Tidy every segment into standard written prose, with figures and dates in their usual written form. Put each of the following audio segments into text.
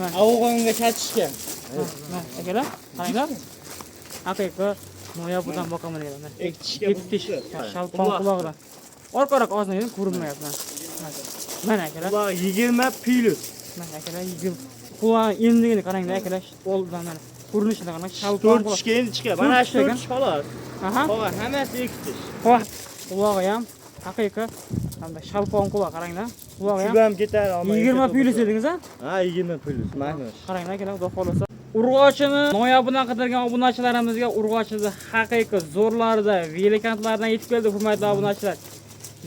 Afg'onga chatishgan. Akalar, qaranglar. Haqiqiy noyobidan boqaman deganlar. Ektish, shalpon qulog'idan. Orqaroq ozdan ko'rinmayapti. Mana akalar. Ular 20 plus. Mana akalar 20. Quloq endigini qaranglar akalar. Oldidan mana ko'rinishida qarang, shalpon quloq. To'rtishga endi chiqadi. Mana shu to'rtish xolos. Aha. Qolgan hammasi ektish. Xo'p, qulog'i ham haqiqiy hamda shalpon quloq qaranglar. Qulog'i ham Shugam ketar. 20 plus dedingiz a? Ha, 20 plus. Mana. Qaranglar akalar, xudo xolasa. Urg'ochini noyobidan qidirgan obunachilarimizga urg'ochini haqiqiy zo'rlarda, velikantlardan yetib keldi, hurmatli obunachilar.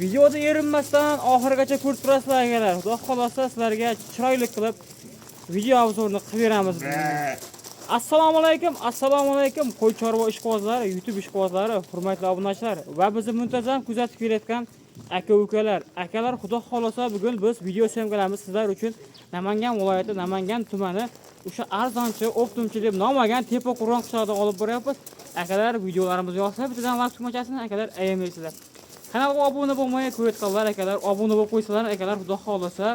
Videoda erinmasdan oxirigacha ko'rib turasizlar akalar. Xudo xolasa sizlarga chiroyli qilib video obzorini qilib beramiz. Assalomu alaykum, qo'y chorva ishqibozlari, YouTube ishqibozlari, hurmatli obunachilar va bizni muntazam kuzatib kelayotgan aka-ukalar. Akalar, xudo xolasa bugun biz video syomkalarimiz sizlar uchun Namangan viloyati, Namangan tumani o'sha arzonchi, optimchi deb nom olgan Tepa Qur'on qishlog'idan olib boryapmiz. Akalar, videolarimiz yoqsa bittadan like tugmachasini akalar ayamaysizlar. Kanalga obuna bo'lmay ko'rayotganlar akalar, obuna bo'lib qo'ysalar akalar, xudo xolasa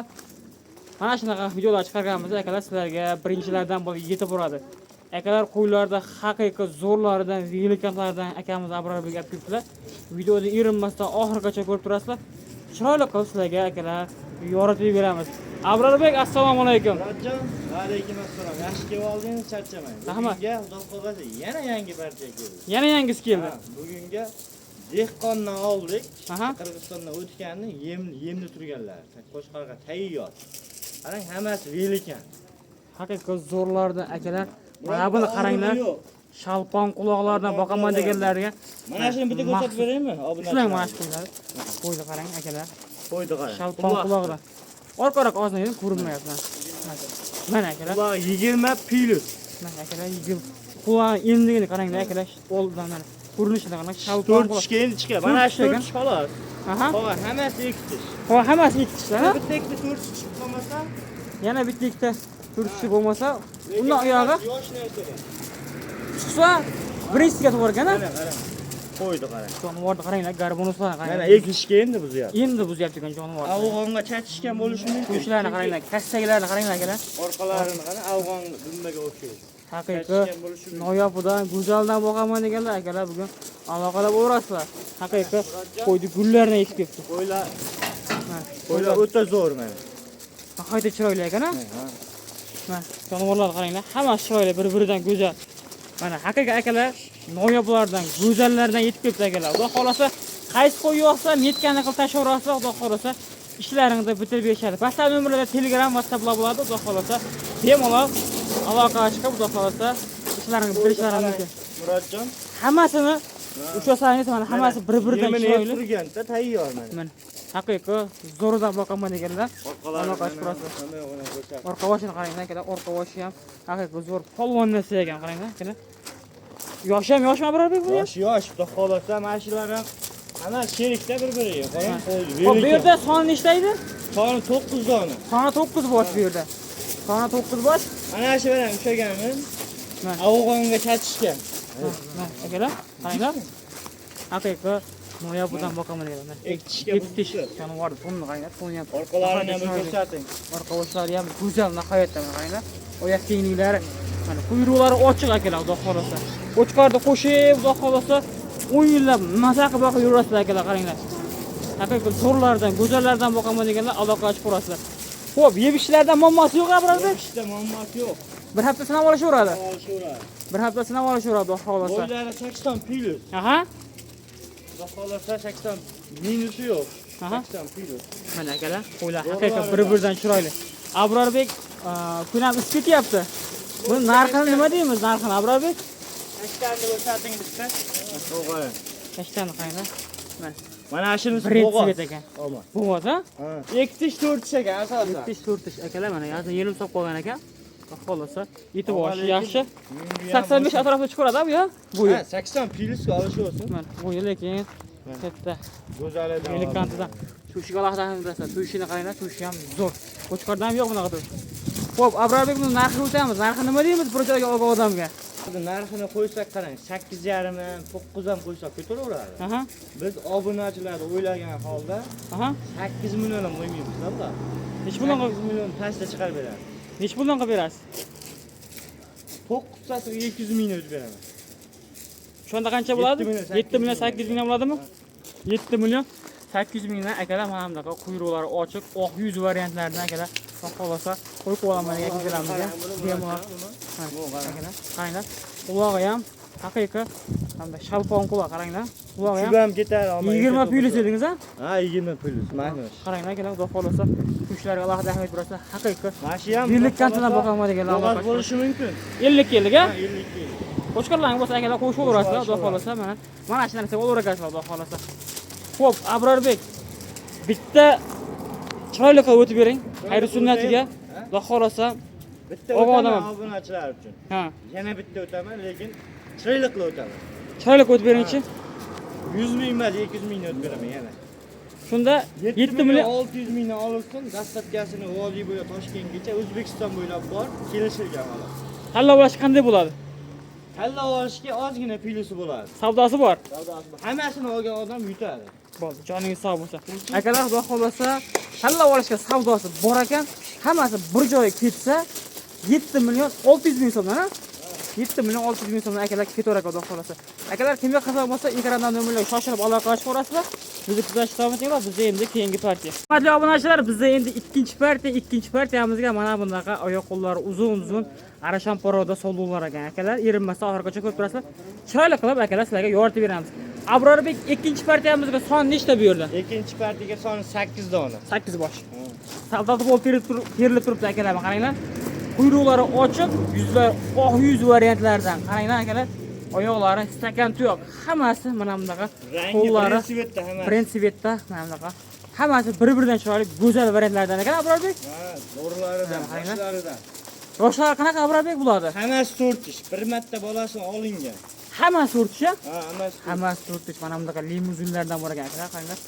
mana shunaqa videolar chiqarganmiz akalar sizlarga birinchilardan bo'lib yetib boradi. Akalar, qo'ylarda haqiqiy zo'rlaridan, velikantlardan akamiz Abrarbek olib kelibdilar. Videoni erinmasdan oxirigacha ko'rib turasizlar. Chiroyli qilib sizlarga akalar yoritib beramiz. Abrarbek, assalomu alaykum. Murodjon, va alaykum assalom. Yaxshi kelib oldingiz, charchamang. Bugunga xudo xolasa yana yangi barcha keldi. Yana yangisi keldi. Bugunga dehqondan oldik. Qirg'izistondan o'tganni yemni turganlar. Qo'shqarga tayyor. Qarang, hammasi velikan. Haqiqiy zo'rlardan akalar. Mana buni qaranglar. Shalpon quloqlardan boqaman deganlarga. Mana shuni bitta ko'rsatib beraymi? Shulang mana shu qo'ylar. Qo'yni qarang akalar. Qo'yni qarang. Shalpon quloqdan. Orqaroq ozdan ko'rinmayapti. Mana akalar. Ular 20 plus. Mana akalar 20. Quloq endigini qaranglar akalar. Oldidan mana ko'rinishida qarang, shalpon quloq. To'rtishga endi chiqadi. Mana shu to'rtish xolos. Aha. Qolgan hammasi ektish. Xo'p, hammasi ekitishlar. Bitta ikkita to'rtish chiqib qolmasa, yana bitta ikkita to'rtishi bo'lmasa, undan oyog'i yosh narsaga. chiqsa birinchisiga to'g'ri ekan-a? Qarang. Qo'ydi qarang. Jonivorni qaranglar, garbonuslarni qaranglar. Mana ekishga endi buzyapti. Endi buzyapti ekan jonivor. Afg'onga chatishgan bo'lishi mumkin. To'shlarni qaranglar, kassagilarni qaranglar akalar. Orqalarini qarang, afg'on dumbaga o'xshaydi. Haqiqiy noyobidan, go'zaldan boqaman deganlar akalar bugun aloqada bo'lasizlar. Haqiqiy qo'ydi gullarni ekib ketdi. Qo'ylar o'ta zo'r mana. Nihoyatda chiroyli ekan-a? Mana jonivorlarni qaranglar, hammasi chiroyli, bir-biridan go'zal. Mana haqiqiy akalar noyoblardan, go'zallardan yetib kelibdi akalar. Xudo xolasa qaysi qo'y yo'qsa, netganini qilib tashaverasizlar, xudo xolasa ishlaringizni bitirib berishadi. Pastda nomerlarda Telegram, WhatsApplar bo'ladi, xudo xolasa bemalol aloqaga chiqib, xudo xolasa ishlaringizni bilishlaringiz mumkin. Murodjon, hammasini ushlasangiz mana hammasi bir-biridan chiroyli. turganda tayyor mana. Mana haqiqiy zo'ridan boqaman deganlar. Aloqaga chiqasiz. Orqa boshini qaranglar akalar, orqa boshi ham haqiqiy zo'r polvon narsa ekan, qaranglar akalar. Yosh ham yoshmi Abrarbek bu? Yosh, xudo xolasa mana shular ham ana sherikda bir-biriga. Qarang, Xo'p, bu yerda soni nechta edi? Soni 9 dona. Soni 9 bosh bu yerda. Soni 9 bosh. Mana shu bilan ushlaganimiz. Afg'onga chatishgan. Mana akalar, qaranglar. Haqiqiy noyobidan boqaman deganlar. Ektish jonivor bunni qaranglar, bunni ham. Orqalarini ham ko'rsating. Orqa boshlari ham go'zal, nihoyatda qaranglar. Oyoq kengliklari, mana quyruqlari ochiq akalar, xudo xolasa. O'chqarni qo'shib, xudo xolasa 10 yillab maza qilib boqib yurasizlar akalar, qaranglar. Haqiqiy zo'rlardan, go'zallardan boqaman deganlar aloqaga chiqib turasizlar. Xo'p, yeb-ichishlardan muammosi yo'q Abrarbek? Yeb-ichishda muammosi yo'q. Bir hafta sinab olishaveradi. Bir hafta sinab olishaveradi, xudo xolasa. Bo'ylari 80 plus. Aha. Xudo xolasa 80 minusi yo'q. 80 plus. Mana akalar, qo'ylar haqiqiy bir-biridan chiroyli. Abrarbek, kun ham isib ketyapti. Buni narxini nima deymiz, narxini Abrarbek? 80 deb o'rsating bitta. To'g'ri. 80 qaranglar. Mana shunisi bo'g'ot ekan. Bo'g'ot, ha? Ektish 4 ekan asosan. Ektish 4 akalar, mana yazda yelim solib qolgan ekan. Xolasa, yetib olish yaxshi. 85 atrofida chiqaradi bu ya? Bu ha, 80 plusga olish olsin. Mana bu lekin katta go'zal edi. Elekantidan. Tushiga alohida hamdasa, tushini qaranglar, tushi ham zo'r. Qo'chqordan ham yo'q bunaqa tush. Xo'p, Abrarbek buni narxini o'tamiz. Narxi nima deymiz bir joyga olgan odamga? Narxini qo'ysak qarang, 8,5 ham, 9 ham qo'ysak ketaveradi. Aha. Biz obunachilarni o'ylagan holda 8 million ham qo'ymaymiz, to'g'ri? Hech bunaqa 8 million pastda chiqarib beradi. Necha puldan qilib berasiz? 9 sasiga 200 ming o'tib beraman. Shunda qancha bo'ladi? 7 million, 7 million 800 ming bo'ladimi? 7 million 800 mingdan akalar mana bunaqa quyruqlari ochiq, oq yuz variantlardan akalar xohlasa qo'yib olaman degan ko'chalamizga. Bemalol. Akalar, qaranglar. Qulog'i ham haqiqiy hamda shalpon quloq qaranglar. Qulog'i ham Shubam ketadi. 20 plyus dedingiz a? Ha, 20 plyus. Mana shu. Qaranglar akalar, xudo xohlasa qushlarga alohida ahamiyat berasa, haqiqiy Mana shu ham birlik kantidan boqaman degan log'at bo'lishi mumkin. 50 keldik a? 50 kel. Qo'shqarlarning bo'lsa akalar qo'shib o'rasizlar, xudo xohlasa mana shu narsaga o'ragasizlar, xudo xohlasa. Xo'p, Abrorbek, bitta chiroyli qilib o'tib bering. Xayri sunnatiga, xudo xohlasa. Bitta Obonaman. o'taman obunachilar uchun. Ha, Yana bitta o'taman, lekin chiroyli qilib o'taman. chiroyli qilib o'tib beringchi. 100 ming emas, 200 mingni o'tib beraman yana. Shunda 7 million 600 mingdan olsin, dastlabkasini Vodiy bo'ylab Toshkentgacha O'zbekiston bo'ylab bor, kelishilgan holat. tanlov olash qanday bo'ladi? Tanlov olishga ozgina plyusi bo'ladi. Savdosi bor. Savdosi bor. Hammasini olgan odam yutadi. Bo'ldi, joningiz sog' bo'lsin. Akalar, xudo xohlasa, tanlov olishga savdosi bor ekan, hammasi bir joyga ketsa 7 million 600 ming so'mdan, ha? 7 million 600 ming so'mdan akalar ketaverar ekan, xudo xohlasa. Akalar, kimga qiziq bo'lsa, ekrandan nomerlarga shoshilib aloqa qilib ko'rasizlar. Bizni kuzatishni davom etinglar, bizda endi keyingi partiya. Hurmatli obunachilar, bizda endi ikkinchi partiyamizga mana bunaqa oyoq qo'llari uzun arashan poroda sovlular ekan. Akalar, erinmasdan oxirigacha ko'rib turasizlar. Chiroyli qilib akalar sizlarga yoritib beramiz. Abrorbek, ikkinchi partiyamizga son nechta bu yerda? Ikkinchi partiyaga soni 8 dona. 8 bosh. Savdosi bo'lib berilib turibdi akalar, qaranglar. Quyruqlari ochiq, yuzlar oq yuz variantlardan. Qaranglar akalar, oyoqlari stakan tuyoq, hammasi mana bunaqa qo'llari Prinsipda hammasi. prinsipda mana bunaqa. Hammasi bir-biridan chiroyli, go'zal variantlardan ekan Abrorbek. Ha, zo'rlaridan, qaranglar. boshlaridan. Yoshlar qanaqa Abrorbek bo'ladi? Hammasi 4 ish. Bir marta bolasini olingan. Hammasi o'rtish-a? Ha, hammasi. Hammasi o'rtish. Mana bunaqa limuzinlardan bor ekan akalar, qaranglar.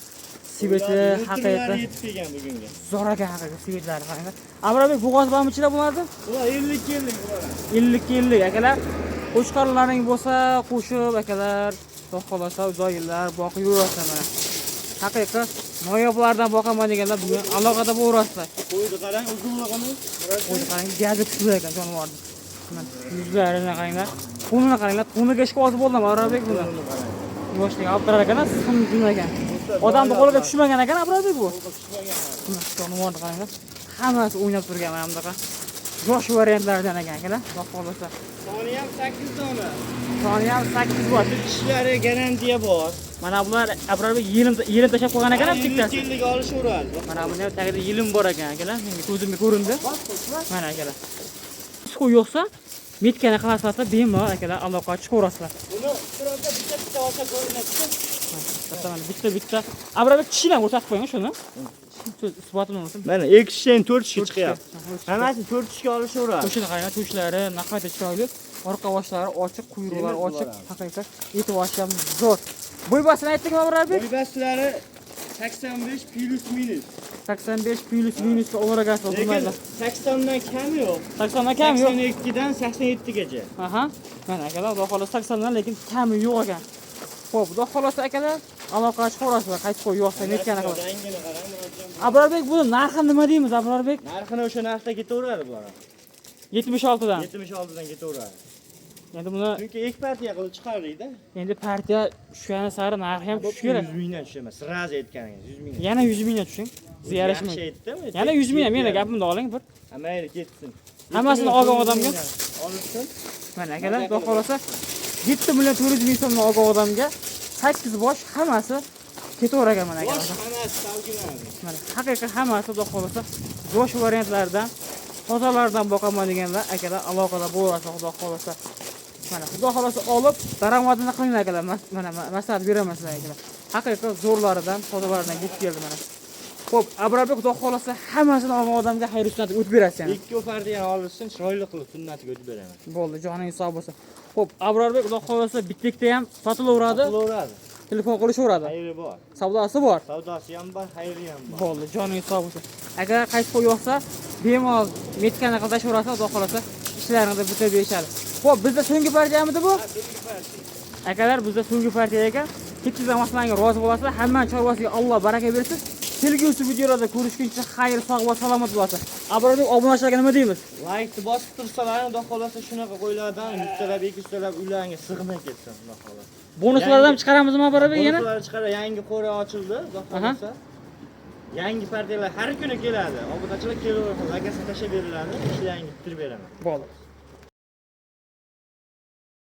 Siveti haqiqatan yetib kelgan bugunga. zo'r ekan haqiqatan sivetlari qaranglar. Abrorbek, bo'g'oz bormi ichida bo'ladi? Ular 50 keldik ular. 50 akalar. Qo'shqarlaring bo'lsa, qo'shib akalar, xudo xolasa uzoq yillar boqib yurasizlar mana. Haqiqiy noyoblardan boqaman deganlar bugun aloqada bo'lasizlar. Qo'ydi qarang, uzunligini. Qo'ydi qarang, gazib tushdi ekan jonivorni. Mana yuzlarini qaranglar. Qo'nini qaranglar, qo'niga ishqozi bo'ldim Abrorbek buni. Yoshlik olib turar ekan, sindim ekan. Odamning qo'liga tushmagan ekan Abrorbek bu. Jonivorni qaranglar. Hammasi o'ynab turgan mana bunaqa. Yosh variantlardan ekan akalar, xudo xolasa. Soni ham 8 dona. Soni ham 8 bosh. Ishlari garantiya bor. Mana bular Abrorbek yelim tashab qo'ygan ekan, bittasi. Yillik olishaveradi. Mana buni ham tagida yelim bor ekan akalar. Menga ko'zimga ko'rindi. Mana akalar. Suv yo'qsa, metkani qilasizlar, bemalol akalar aloqa chiqaverasizlar. Buni bironta bitta olsa ko'rinadi. Bitta. Abrorbek tishidan ko'rsatib qo'ying shuni. Isbotini olsin. Mana ekishidan 4 kishi chiqyapti. Hammasi 4 kishi olishaveradi. Qo'shini qarang, tushlari naqayta chiroyli, orqa boshlari ochiq, quyruqlari ochiq, haqiqat e'tiboshi ham zo'r. Bo'ybasini aytdingmi Abrorbek? Bo'ybaslari 85 plus minus. 85 plus minusga o'ragasiz Lekin bo'lmaydi. 80 dan kam yo'q. 80 dan kam yo'q. 82 dan 87 gacha. Aha. Mana akalar, xudo xolasa 80 dan lekin kami yo'q ekan. Xo'p, xudo xolasa akalar, aloqa chiqaverasizlar, qaytib qo'y yo'qsa netkani qilib. Rangini qarang, murodjon. Abrorbek, buni narxi nima deymiz Abrorbek? Narxini o'sha narxda ketaveradi bular. 76 dan. 76 dan ketaveradi. Endi buni Chunki ek partiya qilib chiqardikda. endi partiya tushgani sari narxi ham tushishi kerak. 100 mingdan tushaman. Sraz aytganingiz 100 ming. Yana 100 mingdan tushing. Siz yarashmaydi. Yana 100 ming, meni gapimni oling bir. Mayli ketsin. Hammasini olgan odamga olsin. mana akalar, xudo xolasa 7 million 400 ming so'mni olgan odamga 8 bosh hammasi ketaverar mana akalar. Hammasi savgiladi. Mana haqiqiy hammasi xudo xolasa yosh variantlardan, tozalardan boqaman deganlar akalar aloqada bo'lasiz xudo xolasa. Mana xudo xolasa olib daromadini qilinglar akalar. Mana maslahat beraman sizlarga akalar. Haqiqiy zo'rlaridan, tozalaridan yetib keldi mana. Xo'p, Abrorbek xudo xolasa hammasini olgan odamga xayr sunnat o'tib berasiz yana. Ikki partiyani olsin, chiroyli qilib sunnatiga o'tib beraman. Bo'ldi, joningiz sog' bo'lsin. Xo'p, Abrorbek xudo xolasa bitta ham sotilaveradi. Qilaveradi. Telefon qilishaveradi. Xayri bor. Savdosi bor. Savdosi ham bor, xayri ham bor. Bo'ldi, joningiz sog' bo'lsin. Agar qaytib qo'yyoqsa, bemalol metkani qildaverasiz, xudo xolasa ishlaringizni bitirib berishadi. Xo'p, bizda so'nggi partiyamidi bu? Akalar, bizda so'nggi partiya ekan. Hech narsa masalanga rozi bo'lasizlar. Hamma chorvasiga Alloh baraka bersin. kelgusi videolarda ko'rishguncha xayr, sog' va salomat bo'lsin. Abrodo'y obunachilarga nima deymiz? Like'ni bosib tursalar, xudo xolasa shunaqa qo'ylardan 100 talab, 200 talab ularga sig'may ketsin, xudo xolasa. Bonuslardan ham chiqaramizmi Abrodo'y yana? Bonuslar chiqadi, yangi qo'ra ochildi, xudo xolasa. Yangi partiyalar har kuni keladi. Obunachilar kelaveradi, zakasini tashlab beriladi, ishlarni bitirib beraman. Bo'ldi.